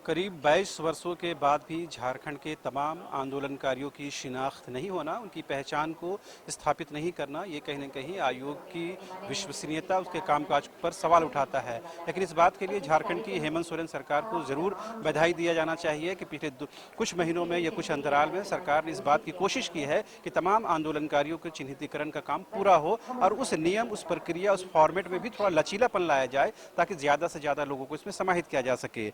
करीब 22 वर्षों के बाद भी झारखंड के तमाम आंदोलनकारियों की शिनाख्त नहीं होना, उनकी पहचान को स्थापित नहीं करना, ये कहीं न कहीं आयोग की विश्वसनीयता, उसके कामकाज पर सवाल उठाता है। लेकिन इस बात के लिए झारखंड की हेमंत सोरेन सरकार को ज़रूर बधाई दिया जाना चाहिए कि पिछले कुछ महीनों में या कुछ अंतराल में सरकार ने इस बात की कोशिश की है कि तमाम आंदोलनकारियों के चिन्हितीकरण का काम पूरा हो और उस नियम, उस प्रक्रिया, उस फॉर्मेट में भी थोड़ा लचीलापन लाया जाए ताकि ज़्यादा से ज़्यादा लोगों को इसमें समाहित किया जा सके।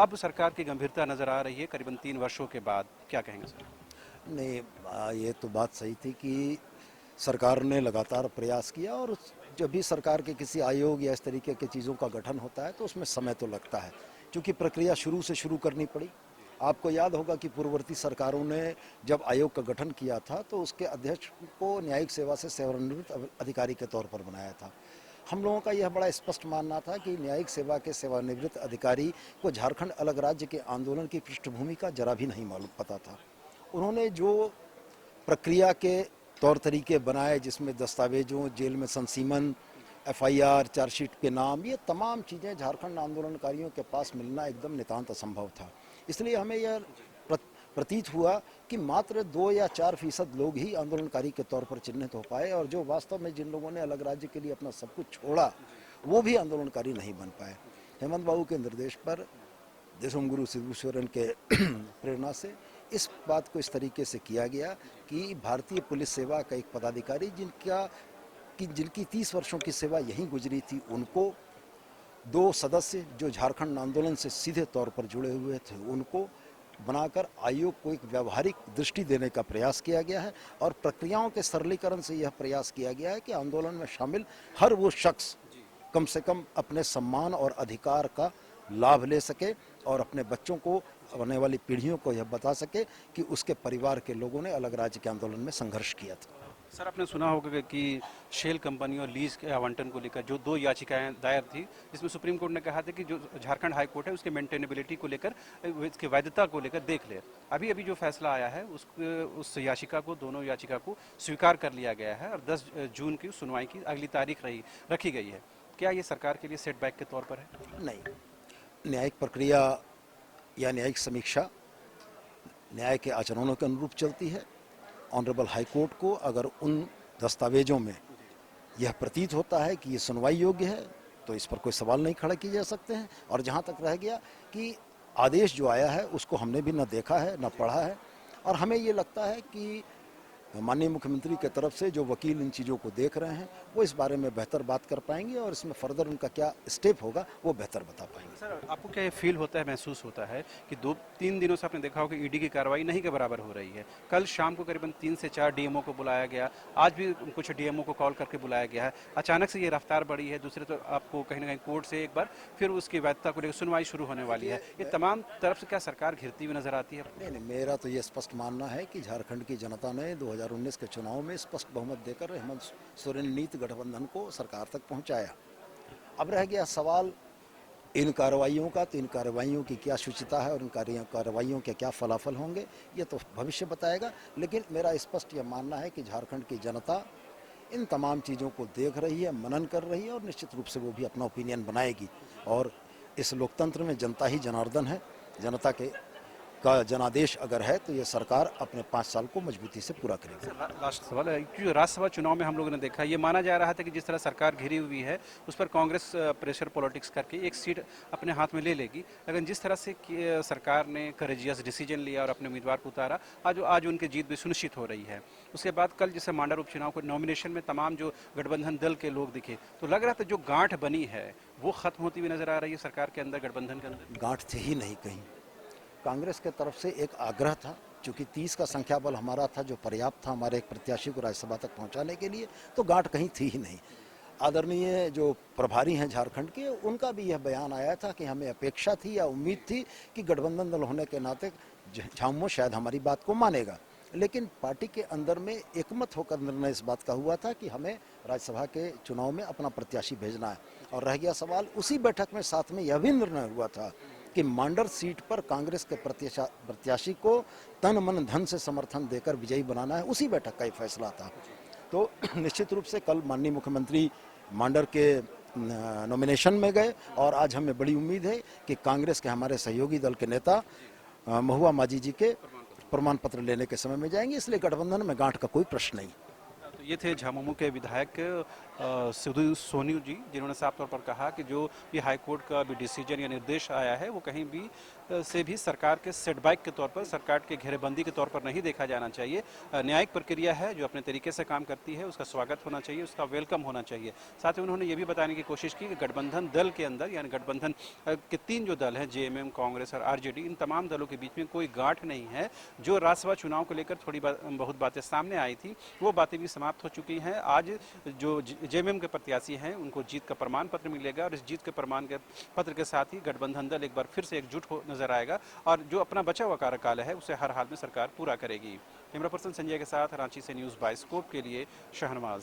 अब सरकार की गंभीरता नजर आ रही है करीबन 3 वर्षों के बाद, क्या कहेंगे सर? नहीं, ये तो बात सही थी कि सरकार ने लगातार प्रयास किया और जब भी सरकार के किसी आयोग या इस तरीके की चीज़ों का गठन होता है तो उसमें समय तो लगता है, क्योंकि प्रक्रिया शुरू से शुरू करनी पड़ी। आपको याद होगा कि पूर्ववर्ती सरकारों ने जब आयोग का गठन किया था तो उसके अध्यक्ष को न्यायिक सेवा से सेवानिवृत्त अधिकारी के तौर पर बनाया था। हम लोगों का यह बड़ा स्पष्ट मानना था कि न्यायिक सेवा के सेवानिवृत्त अधिकारी को झारखंड अलग राज्य के आंदोलन की पृष्ठभूमि का जरा भी नहीं मालूम पता था। उन्होंने जो प्रक्रिया के तौर तरीके बनाए, जिसमें दस्तावेजों, जेल में संसीमन, एफआईआर, चार्जशीट के नाम, ये तमाम चीज़ें झारखंड आंदोलनकारियों के पास मिलना एकदम नितांत असंभव था। इसलिए हमें यह प्रतीत हुआ कि मात्र 2 या 4% लोग ही आंदोलनकारी के तौर पर चिन्हित हो पाए, और जो वास्तव में जिन लोगों ने अलग राज्य के लिए अपना सब कुछ छोड़ा वो भी आंदोलनकारी नहीं बन पाए। हेमंत बाबू के निर्देश पर, देशम गुरु शिबू सोरेन के प्रेरणा से इस बात को इस तरीके से किया गया कि भारतीय पुलिस सेवा का एक पदाधिकारी जिनकी 30 वर्षों की सेवा यहीं गुजरी थी, उनको 2 सदस्य जो झारखंड आंदोलन से सीधे तौर पर जुड़े हुए थे, उनको बनाकर आयोग को एक व्यावहारिक दृष्टि देने का प्रयास किया गया है। और प्रक्रियाओं के सरलीकरण से यह प्रयास किया गया है कि आंदोलन में शामिल हर वो शख्स कम से कम अपने सम्मान और अधिकार का लाभ ले सके और अपने बच्चों को, आने वाली पीढ़ियों को यह बता सके कि उसके परिवार के लोगों ने अलग राज्य के आंदोलन में संघर्ष किया था। सर, आपने सुना होगा कि शेल कंपनी और लीज के आवंटन को लेकर जो 2 याचिकाएं दायर थी, जिसमें सुप्रीम कोर्ट ने कहा था कि जो झारखंड हाई कोर्ट है उसके मेंटेनेबिलिटी को लेकर, इसकी वैधता को लेकर देख ले। अभी अभी जो फैसला आया है उस याचिका को, दोनों याचिका को स्वीकार कर लिया गया है और 10 जून की सुनवाई की अगली तारीख रखी गई है। क्या ये सरकार के लिए सेटबैक के तौर पर है? नहीं, न्यायिक प्रक्रिया या न्यायिक समीक्षा न्याय के आचरणों के अनुरूप चलती है। ऑनरेबल हाई कोर्ट को अगर उन दस्तावेजों में यह प्रतीत होता है कि ये सुनवाई योग्य है तो इस पर कोई सवाल नहीं खड़े किए जा सकते हैं। और जहाँ तक रह गया कि आदेश जो आया है उसको हमने भी न देखा है न पढ़ा है, और हमें ये लगता है कि माननीय मुख्यमंत्री के तरफ से जो वकील इन चीज़ों को देख रहे हैं वो इस बारे में बेहतर बात कर पाएंगे और इसमें फर्दर उनका क्या स्टेप होगा वो बेहतर बता पाएंगे। सर, आपको क्या ये फील होता है, महसूस होता है कि 2-3 दिनों से आपने देखा होगा कि ईडी की कार्रवाई नहीं के बराबर हो रही है? कल शाम को करीबन 3 से 4 डीएमओ को बुलाया गया, आज भी कुछ डीएमओ को कॉल करके बुलाया गया है। अचानक से ये रफ्तार बढ़ी है। दूसरे तो आपको कहीं ना कहीं कोर्ट से एक बार फिर उसकी वैधता को लेकर सुनवाई शुरू होने वाली है। ये तमाम तरफ से क्या सरकार घिरती हुई नजर आती है? नहीं, मेरा तो ये स्पष्ट मानना है कि झारखंड की जनता ने 2019 के चुनाव में स्पष्ट बहुमत देकर हेमंत सोरेन नीत गठबंधन को सरकार तक पहुंचाया। अब रह गया सवाल इन कार्रवाइयों का, तो इन कार्रवाइयों की क्या शुचिता है और इन कार्रवाइयों के क्या फलाफल होंगे ये तो भविष्य बताएगा। लेकिन मेरा स्पष्ट यह मानना है कि झारखंड की जनता इन तमाम चीज़ों को देख रही है, मनन कर रही है और निश्चित रूप से वो भी अपना ओपिनियन बनाएगी। और इस लोकतंत्र में जनता ही जनार्दन है। जनता के का जनादेश अगर है तो ये सरकार अपने 5 साल को मजबूती से पूरा करेगी। लास्ट सवाल है, क्योंकि राज्यसभा चुनाव में हम लोगों ने देखा, ये माना जा रहा था कि जिस तरह सरकार घिरी हुई है उस पर कांग्रेस प्रेशर पॉलिटिक्स करके एक सीट अपने हाथ में ले लेगी। लेकिन जिस तरह से सरकार ने करेजियस डिसीजन लिया और अपने उम्मीदवार को उतारा, आज उनकी जीत भी सुनिश्चित हो रही है। उसके बाद कल जैसे मांडर उपचुनाव को नॉमिनेशन में तमाम जो गठबंधन दल के लोग दिखे, तो लग रहा था जो गांठ बनी है वो खत्म होती हुई नजर आ रही है सरकार के अंदर, गठबंधन के अंदर। गांठ थी ही नहीं कहीं। कांग्रेस के तरफ से एक आग्रह था, चूंकि 30 का संख्या बल हमारा था जो पर्याप्त था हमारे एक प्रत्याशी को राज्यसभा तक पहुंचाने के लिए, तो गांठ कहीं थी ही नहीं। आदरणीय जो प्रभारी हैं झारखंड के, उनका भी यह बयान आया था कि हमें अपेक्षा थी या उम्मीद थी कि गठबंधन दल होने के नाते झामुमो शायद हमारी बात को मानेगा। लेकिन पार्टी के अंदर में एकमत होकर निर्णय इस बात का हुआ था कि हमें राज्यसभा के चुनाव में अपना प्रत्याशी भेजना है। और रह गया सवाल, उसी बैठक में साथ में यह भी निर्णय हुआ था कि मांडर सीट पर कांग्रेस के प्रत्याशी को तन मन धन से समर्थन देकर विजयी बनाना है। उसी बैठक का ही फैसला था। तो निश्चित रूप से कल माननीय मुख्यमंत्री मांडर के नॉमिनेशन में गए और आज हमें बड़ी उम्मीद है कि कांग्रेस के हमारे सहयोगी दल के नेता महुआ माझी जी के प्रमाण पत्र लेने के समय में जाएंगे, इसलिए गठबंधन में गांठ का कोई प्रश्न नहीं। तो ये थे झामुमो के विधायक सिद्धू सोनी जी, जिन्होंने साफ तौर पर कहा कि जो ये हाईकोर्ट का भी डिसीजन या निर्देश आया है वो कहीं भी से भी सरकार के सेटबैक के तौर पर, सरकार के घेरेबंदी के तौर पर नहीं देखा जाना चाहिए। न्यायिक प्रक्रिया है जो अपने तरीके से काम करती है, उसका स्वागत होना चाहिए, उसका वेलकम होना चाहिए। साथ ही उन्होंने ये भी बताने की कोशिश की कि गठबंधन दल के अंदर, यानी गठबंधन के 3 जो दल हैं, जेएमएम, कांग्रेस और आरजेडी, इन तमाम दलों के बीच में कोई गांठ नहीं है। जो राज्यसभा चुनाव को लेकर थोड़ी बहुत बातें सामने आई थी, वो बातें भी समाप्त हो चुकी हैं। आज जो जेएमएम के प्रत्याशी हैं उनको जीत का प्रमाण पत्र मिलेगा और इस जीत के प्रमाण के पत्र के साथ ही गठबंधन दल एक बार फिर से एकजुट हो नजर आएगा और जो अपना बचा हुआ कार्यकाल है उसे हर हाल में सरकार पूरा करेगी। कैमरा पर्सन संजय के साथ रांची से न्यूज़ बाइस्कोप के लिए शहनवाज।